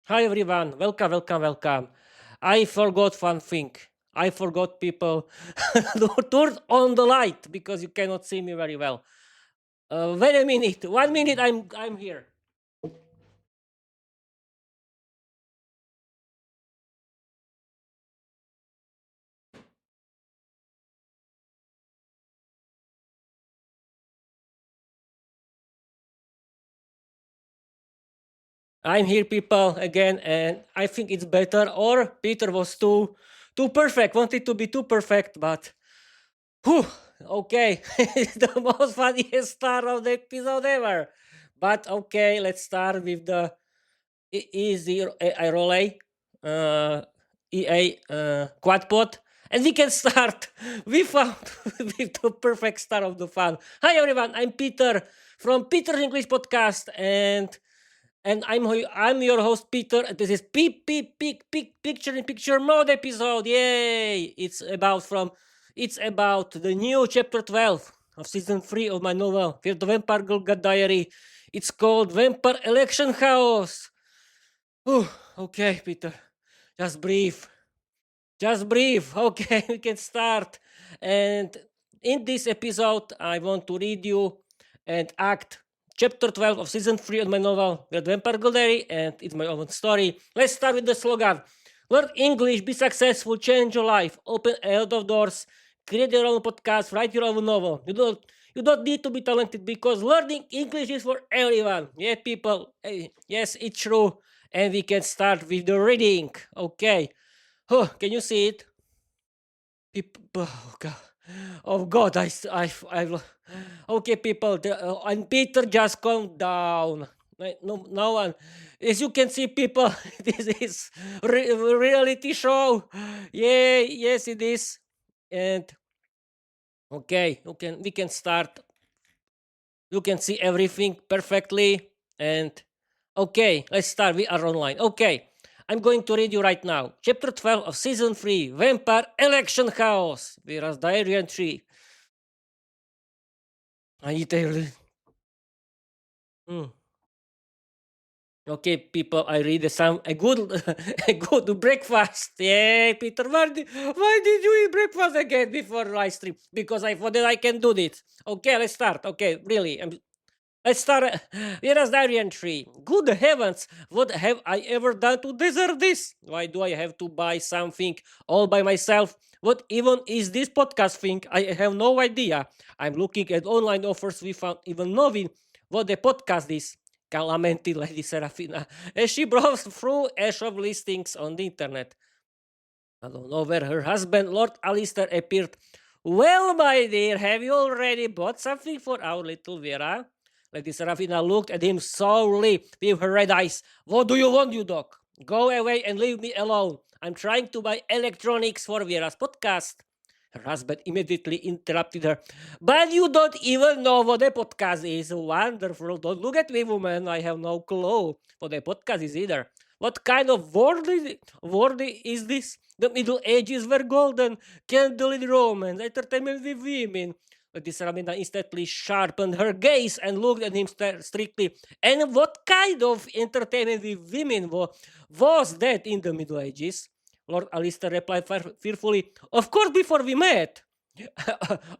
Hi everyone, welcome. I forgot one thing. I forgot people to turn on the light because you cannot see me very well. Wait a minute, 1 minute. I'm here. I'm here, people again, and I think it's better. Or Peter was too perfect, wanted to be too perfect, but whew, okay, it's the most funniest start of the episode ever. But okay, let's start with the easy I roll A, uh, EA quad pot. And we can start. We found with the perfect start of the fun. Hi everyone, I'm Peter from Peter's English Podcast, and I'm your host Peter. And this is Picture in Picture Mode episode. Yay! It's about the new chapter 12 of season 3 of my novel, Fear the Vampire Girl God Diary. It's called Vampire Election Chaos. Whew, okay, Peter. Just breathe. Just breathe. Okay, we can start. And in this episode, I want to read you and act chapter 12 of season 3 of my novel, The Vampire Diary, and it's my own story. Let's start with the slogan. Learn English, be successful, change your life, open a lot of doors, create your own podcast, write your own novel. You don't need to be talented because learning English is for everyone. Yeah, people. Yes, it's true. And we can start with the reading. Okay. Oh, can you see it? Oh God. Oh God, okay, people. And Peter just calm down. No one. As you can see, people, this is reality show. Yeah, yes, it is. And okay, we can start. You can see everything perfectly. And okay, let's start. We are online. Okay, I'm going to read you right now. Chapter 12 of Season 3, Vampire Election Chaos. Viera's Diary Entry. I need to... Hmm. Okay, people, I read a good a good breakfast. Yeah, Peter, why did you eat breakfast again before live stream? Because I thought that I can do this. Okay, let's start. Okay, really, let's start. Here's diary entry. Good heavens, what have I ever done to deserve this? Why do I have to buy something all by myself? What even is this podcast thing? I have no idea. I'm looking at online offers without even knowing what the podcast is. Lamented Lady Seraphina as she browsed through a shop listings on the internet. I don't know where her husband, Lord Alistair, appeared. Well, my dear, have you already bought something for our little Vera? Lady Seraphina looked at him sourly with her red eyes. What do you want, you dog? Go away and leave me alone. I'm trying to buy electronics for Vera's podcast. Her husband immediately interrupted her. But you don't even know what a podcast is. Wonderful. Don't look at me, woman. I have no clue what a podcast is either. What kind of word is this? The Middle Ages were golden, candlelit romance, entertainment with women. But this Ramina instantly sharpened her gaze and looked at him strictly. And what kind of entertainment with women was that in the Middle Ages? Lord Alistair replied fearfully, Of course, before we met.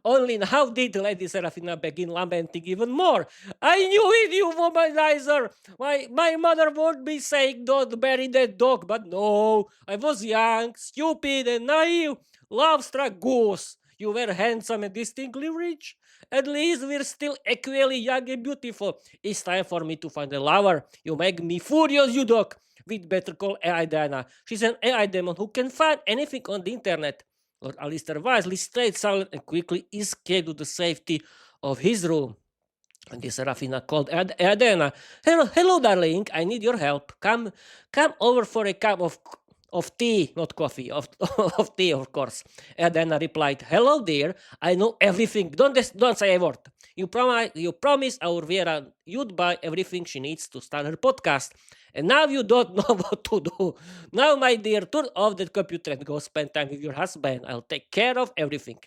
Only now did Lady Seraphina begin lamenting even more. I knew it, you womanizer! My mother would be saying don't bury that dog, but no, I was young, stupid, and naive, love-struck goose. You were handsome and distinctly rich. At least we're still equally young and beautiful. It's time for me to find a lover. You make me furious, you dog. We'd better call AI Diana. She's an AI demon who can find anything on the internet. Lord Alistair wisely stayed silent and quickly escaped to the safety of his room. And the Seraphina called Adena. Hello, darling. I need your help. Come over for a cup of tea, not coffee, of tea, of course. Adena replied, Hello, dear. I know everything. Don't say a word. You promised our Vera you'd buy everything she needs to start her podcast. And now you don't know what to do. Now, my dear, turn off that computer and go spend time with your husband. I'll take care of everything.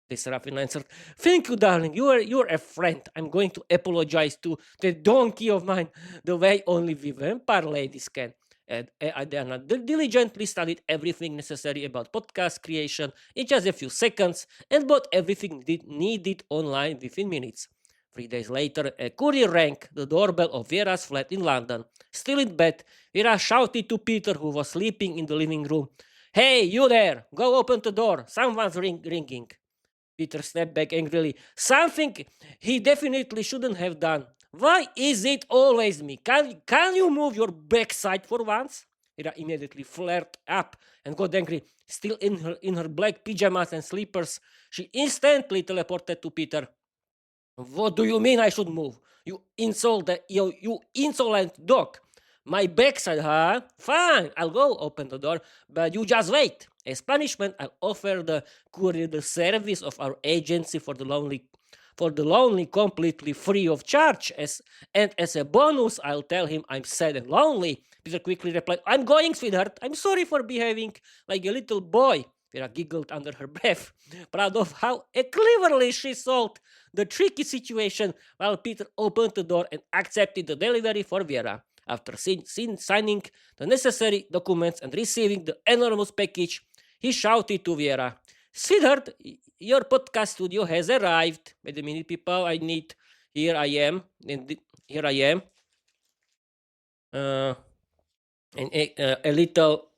The Seraphina answered, Thank you, darling. You're a friend. I'm going to apologize to the donkey of mine the way only we vampire ladies can. And Adriana diligently studied everything necessary about podcast creation in just a few seconds and bought everything needed online within minutes. 3 days later, a courier rang the doorbell of Viera's flat in London. Still in bed, Viera shouted to Peter, who was sleeping in the living room, "Hey, you there! Go open the door. Someone's ringing." Peter snapped back angrily. Something he definitely shouldn't have done. Why is it always me? Can you move your backside for once? Ira immediately flared up and got angry. Still in her black pajamas and slippers, she instantly teleported to Peter. What do you mean I should move? You insolent dog. My backside, huh? Fine, I'll go open the door, but you just wait. As punishment, I'll offer the courier the service of our agency for the lonely completely free of charge. And as a bonus, I'll tell him I'm sad and lonely. Peter quickly replied, I'm going, sweetheart. I'm sorry for behaving like a little boy. Vera giggled under her breath, proud of how cleverly she solved the tricky situation while Peter opened the door and accepted the delivery for Viera. After signing the necessary documents and receiving the enormous package, he shouted to Viera, Sweetheart, your podcast studio has arrived. Wait a minute, people, I need... Here I am. Here I am. And a little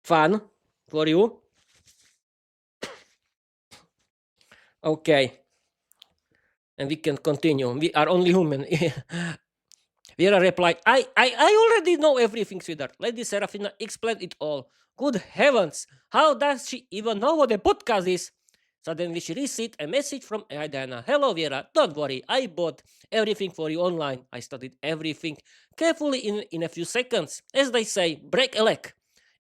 fun for you. Okay. And we can continue. We are only human. Vera replied, I already know everything, sweetheart. Lady Seraphina explained it all. Good heavens, how does she even know what a podcast is? Suddenly she received a message from Diana. Hello, Vera. Don't worry. I bought everything for you online. I studied everything carefully in a few seconds. As they say, break a leg.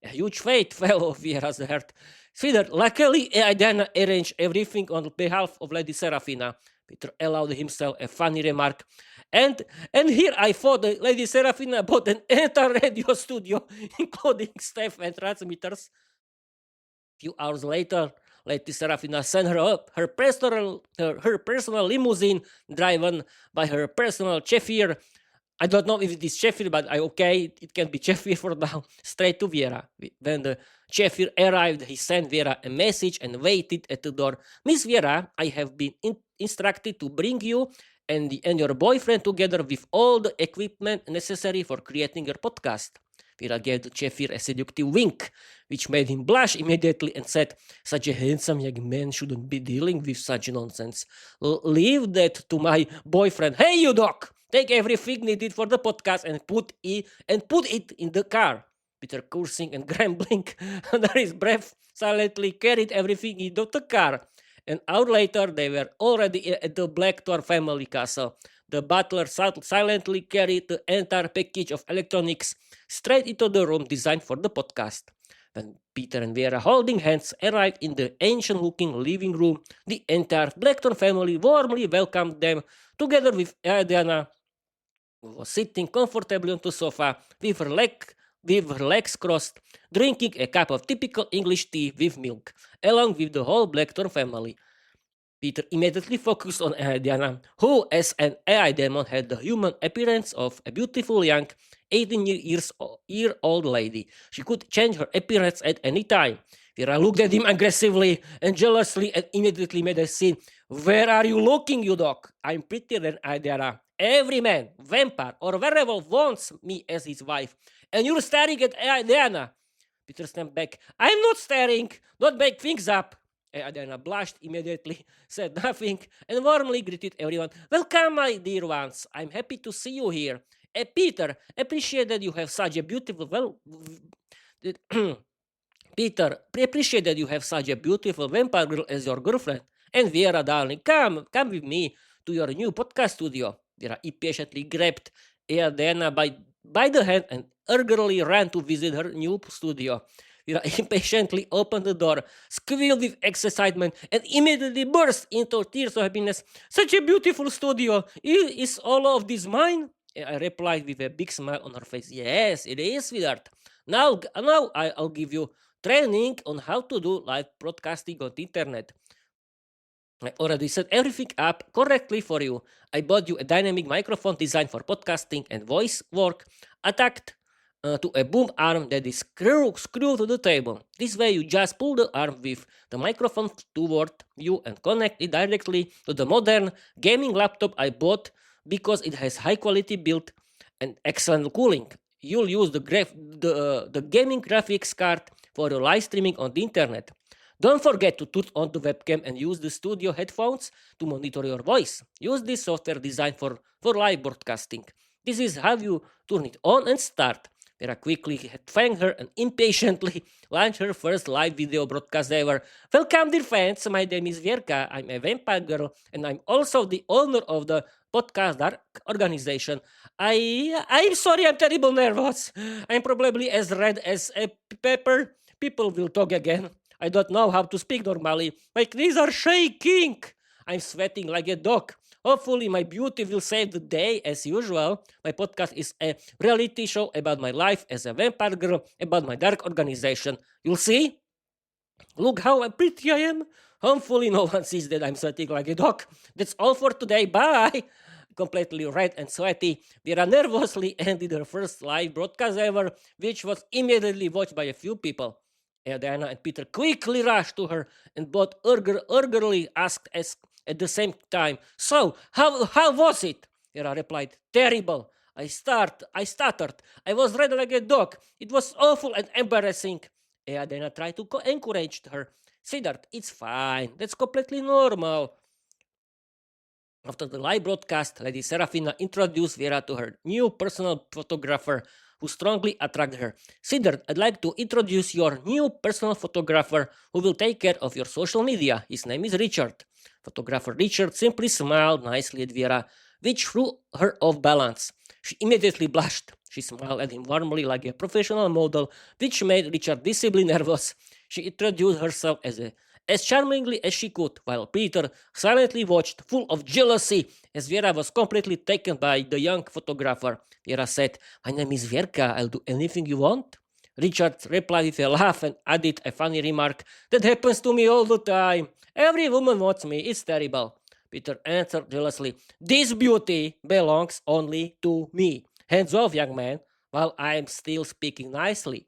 A huge fate fell off Viera's heart. Sweetheart, luckily Diana arranged everything on behalf of Lady Seraphina. Peter allowed himself a funny remark. And here I thought that Lady Seraphina bought an entire radio studio, including staff and transmitters. A few hours later, Lady Seraphina sent her up her personal limousine, driven by her personal chauffeur. I don't know if it is chauffeur, but it can be chauffeur for now. Straight to Viera. When the chauffeur arrived, he sent Viera a message and waited at the door. Miss Viera, I have been instructed to bring you and your boyfriend together with all the equipment necessary for creating your podcast. Viera gave the chauffeur a seductive wink, which made him blush immediately and said, such a handsome young man shouldn't be dealing with such nonsense. Leave that to my boyfriend. Hey, you dog! Take everything needed for the podcast and put it in the car. Peter, cursing and grumbling under his breath, silently carried everything into the car. An hour later, they were already at the Blackthorn family castle. The butler silently carried the entire package of electronics straight into the room designed for the podcast. When Peter and Viera, holding hands, arrived in the ancient-looking living room, the entire Blackthorn family warmly welcomed them, together with Diana, who was sitting comfortably on the sofa with her legs crossed, drinking a cup of typical English tea with milk, along with the whole Blackthorn family. Peter immediately focused on Diana, who, as an AI demon, had the human appearance of a beautiful young 18-year-old lady. She could change her appearance at any time. Viera looked at him aggressively and jealously and immediately made a scene. Where are you looking, you dog? I'm prettier than Diana. Every man, vampire, or werewolf wants me as his wife. And you're staring at Diana. Peter snapped back. I'm not staring. Don't make things up. Diana blushed immediately, said nothing, and warmly greeted everyone. Welcome, my dear ones. I'm happy to see you here. Peter, appreciate that you have such a beautiful... Peter, appreciate that you have such a beautiful vampire girl as your girlfriend. And Viera, darling, come with me to your new podcast studio. Viera impatiently grabbed Diana by the hand and eagerly ran to visit her new studio. Viera impatiently opened the door, squealed with excitement, and immediately burst into tears of happiness. Such a beautiful studio! Is all of this mine? I replied with a big smile on her face. Yes, it is, sweetheart. Now I'll give you training on how to do live broadcasting on the internet. I already set everything up correctly for you. I bought you a dynamic microphone designed for podcasting and voice work, to a boom arm that is screwed to the table. This way you just pull the arm with the microphone toward you and connect it directly to the modern gaming laptop I bought because it has high quality build and excellent cooling. You'll use the gaming graphics card for your live streaming on the internet. Don't forget to turn on the webcam and use the studio headphones to monitor your voice. Use this software designed for live broadcasting. This is how you turn it on and start. Vera quickly thanked her and impatiently launched her first live video broadcast ever. Welcome, dear fans. My name is Vierka. I'm a vampire girl, and I'm also the owner of the podcast Dark organization. I'm sorry, I'm terrible nervous. I'm probably as red as a pepper. People will talk again. I don't know how to speak normally. My knees are shaking. I'm sweating like a dog. Hopefully, my beauty will save the day as usual. My podcast is a reality show about my life as a vampire girl, about my dark organization. You'll see? Look how pretty I am. Hopefully, no one sees that I'm sweating like a dog. That's all for today. Bye. Completely red and sweaty, Vera nervously ended her first live broadcast ever, which was immediately watched by a few people. Diana and Peter quickly rushed to her and both eagerly asked at the same time, "So, how was it?" Vera replied, "Terrible. I stuttered. I was red like a dog. It was awful and embarrassing." Diana tried to encourage her. "Siddharth, it's fine. That's completely normal." After the live broadcast, Lady Seraphina introduced Vera to her new personal photographer who strongly attracted her. "Siddharth, I'd like to introduce your new personal photographer who will take care of your social media. His name is Richard." Photographer Richard simply smiled nicely at Vera, which threw her off balance. She immediately blushed. She smiled at him warmly like a professional model, which made Richard visibly nervous. She introduced herself as charmingly as she could, while Peter silently watched, full of jealousy, as Vera was completely taken by the young photographer. Vera said, "My name is Vierka, I'll do anything you want." Richard replied with a laugh and added a funny remark, "That happens to me all the time. Every woman wants me, it's terrible." Peter answered jealously, "This beauty belongs only to me. Hands off, young man, while I'm still speaking nicely."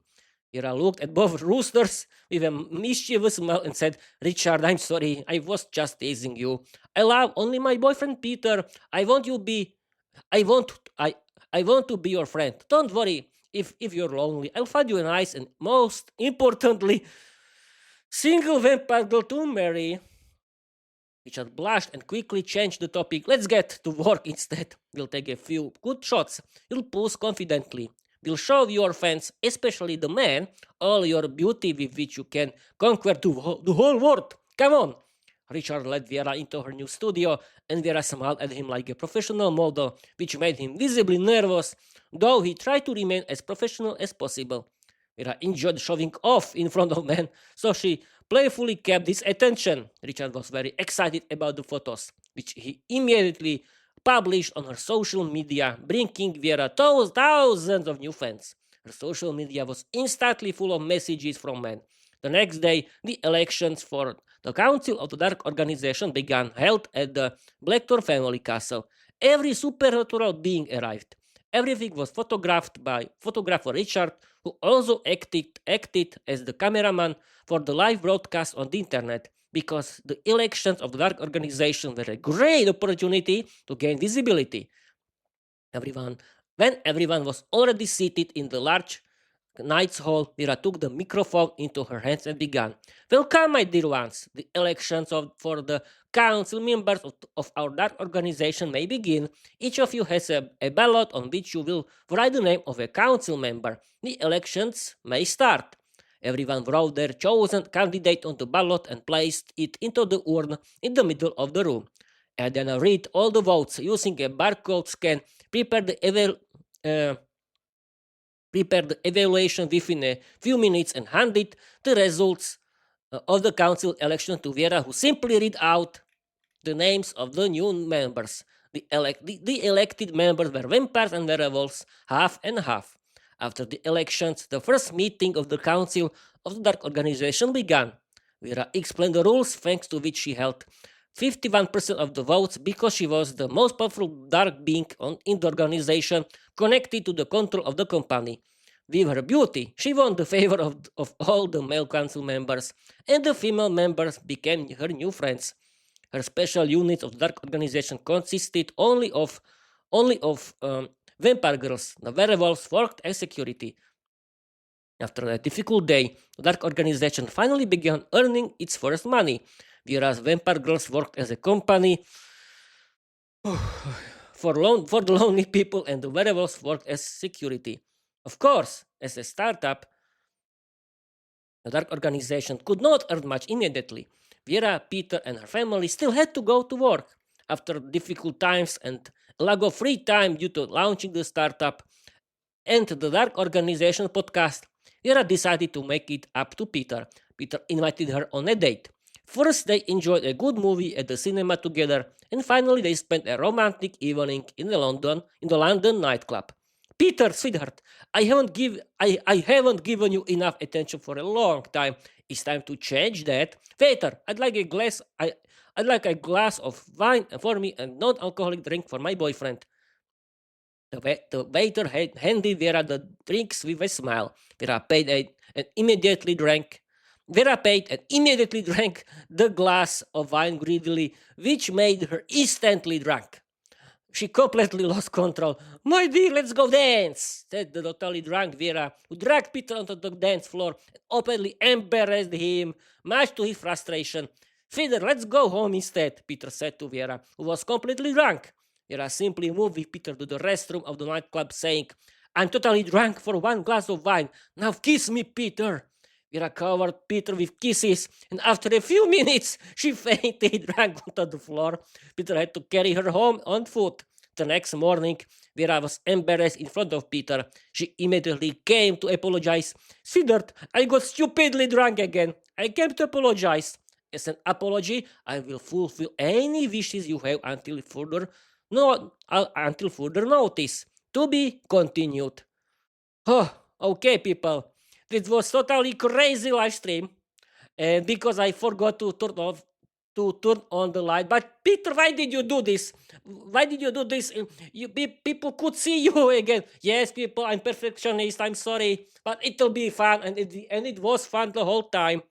Vera looked at both roosters with a mischievous smile and said, "Richard, I'm sorry. I was just teasing you. I love only my boyfriend Peter. I want you be I want I want to be your friend. Don't worry if you're lonely. I'll find you a nice and most importantly single vampire girl to marry." Richard blushed and quickly changed the topic. "Let's get to work instead. We'll take a few good shots. You'll pose confidently. We'll show your fans, especially the men, all your beauty with which you can conquer the whole world. Come on." Richard led Vera into her new studio, and Vera smiled at him like a professional model, which made him visibly nervous, though he tried to remain as professional as possible. Vera enjoyed showing off in front of men, so she playfully kept his attention. Richard was very excited about the photos, which he immediately published on her social media, bringing Vera thousands of new fans. Her social media was instantly full of messages from men. The next day, the elections for the Council of the Dark Organization began, held at the Blackthorn family castle. Every supernatural being arrived. Everything was photographed by photographer Richard, who also acted as the cameraman for the live broadcast on the internet, because the elections of the Dark Organization were a great opportunity to gain visibility. When everyone was already seated in the large Knight's Hall, Vera took the microphone into her hands and began. "Welcome, my dear ones. The elections for the council members of our dark organization may begin. Each of you has a ballot on which you will write the name of a council member. The elections may start." Everyone wrote their chosen candidate on the ballot and placed it into the urn in the middle of the room. And then read all the votes using a barcode scan, prepare the evaluation within a few minutes, and handed the results of the council election to Vera, who simply read out the names of the new members. The elected members were vampires and werewolves, half and half. After the elections, the first meeting of the Council of the Dark Organization began. Vera explained the rules, thanks to which she held 51% of the votes because she was the most powerful dark being in the organization, connected to the control of the company. With her beauty, she won the favor of all the male council members, and the female members became her new friends. Her special units of the Dark Organization consisted only of vampire girls. The werewolves worked as security. After a difficult day, the Dark Organization finally began earning its first money. Whereas vampire girls worked as a company for the lonely people, and the werewolves worked as security. Of course, as a startup, the Dark Organization could not earn much immediately. Viera, Peter, and her family still had to go to work. After difficult times and a lack of free time due to launching the startup and the Dark Organization podcast, Viera decided to make it up to Peter. Peter invited her on a date. First, they enjoyed a good movie at the cinema together, and finally, they spent a romantic evening in the London nightclub. Peter, sweetheart, I haven't given you enough attention for a long time. It's time to change that. Waiter, I'd like a glass of wine for me and non-alcoholic drink for my boyfriend. The waiter handed Vera the drinks with a smile. Vera paid and immediately drank. Vera paid and immediately drank the glass of wine greedily, which made her instantly drunk. She completely lost control. My dear, let's go dance, said the totally drunk Vera, who dragged Peter onto the dance floor and openly embarrassed him, much to his frustration. Feather, let's go home instead, Peter said to Vera, who was completely drunk. Vera simply moved with Peter to the restroom of the nightclub, saying, I'm totally drunk for one glass of wine. Now kiss me, Peter. Vera covered Peter with kisses, and after a few minutes, she fainted, drunk onto the floor. Peter had to carry her home on foot. The next morning, Vera was embarrassed in front of Peter. She immediately came to apologize. Sweetheart, I got stupidly drunk again. I came to apologize. As an apology, I will fulfill any wishes you have until further notice. To be continued. Oh, okay, people. This was totally crazy live stream, and because I forgot to turn on the light. But Peter, why did you do this? Why did you do this? People could see you again. Yes, people, I'm perfectionist. I'm sorry, but it'll be fun, and it was fun the whole time.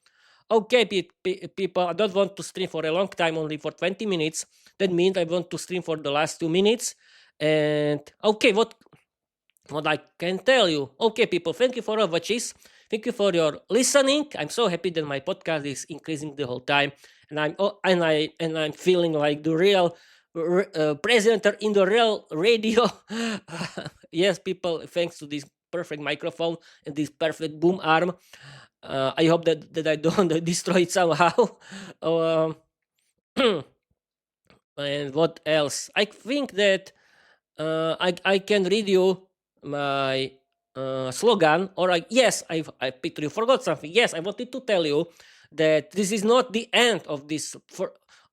Okay, people, I don't want to stream for a long time, only for 20 minutes. That means I want to stream for the last 2 minutes. And okay, what I can tell you. Okay, people, thank you for your watches. Thank you for your listening. I'm so happy that my podcast is increasing the whole time, and I'm feeling like the real presenter in the real radio. Yes, people, thanks to this perfect microphone and this perfect boom arm. I hope that I don't destroy it somehow. Um, and what else? I think that I can read you my slogan, or Peter, you forgot something. Yes, I wanted to tell you that this is not the end of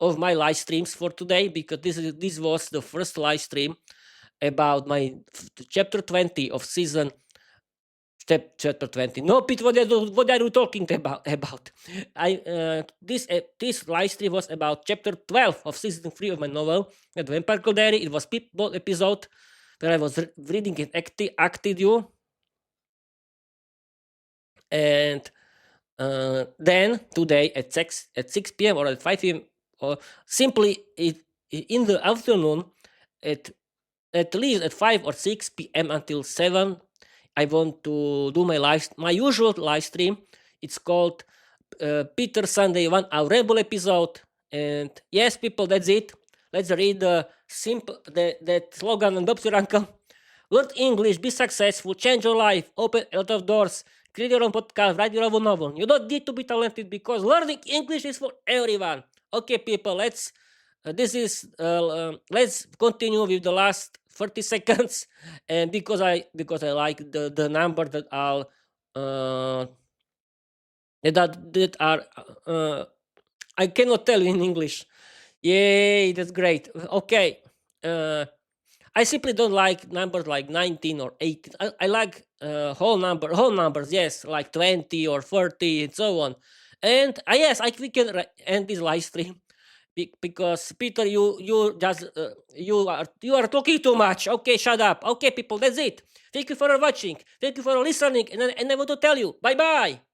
of my live streams for today, because this was the first live stream about my chapter 20 of season. Chapter 20. No, Pete, what are you talking about? This live stream was about chapter 12 of season 3 of my novel, The Vampire Diary. It was people episode where I was reading an acted you. And then today at 6 p.m. or at 5 p.m. or simply in the afternoon at least at 5 or 6 p.m. until 7, I want to do my usual live stream. It's called Peter Sunday 1 hour rebel episode. And yes, people, that's it. Let's read the that slogan and Bob's your uncle. Learn English, be successful, change your life, open a lot of doors, create your own podcast, write your own novel. You don't need to be talented, because learning English is for everyone. Okay, people, let's continue with the last 30 seconds. And because I like the number that I'll that are I cannot tell you in English. Yay, that's great. Okay. I simply don't like numbers like 19 or 18. I like whole numbers, yes, like 20 or 30 and so on. And yes, we can end this live stream because Peter, you just you are talking too much. Okay, shut up. Okay, people, that's it. Thank you for watching. Thank you for listening, and I want to tell you, bye bye.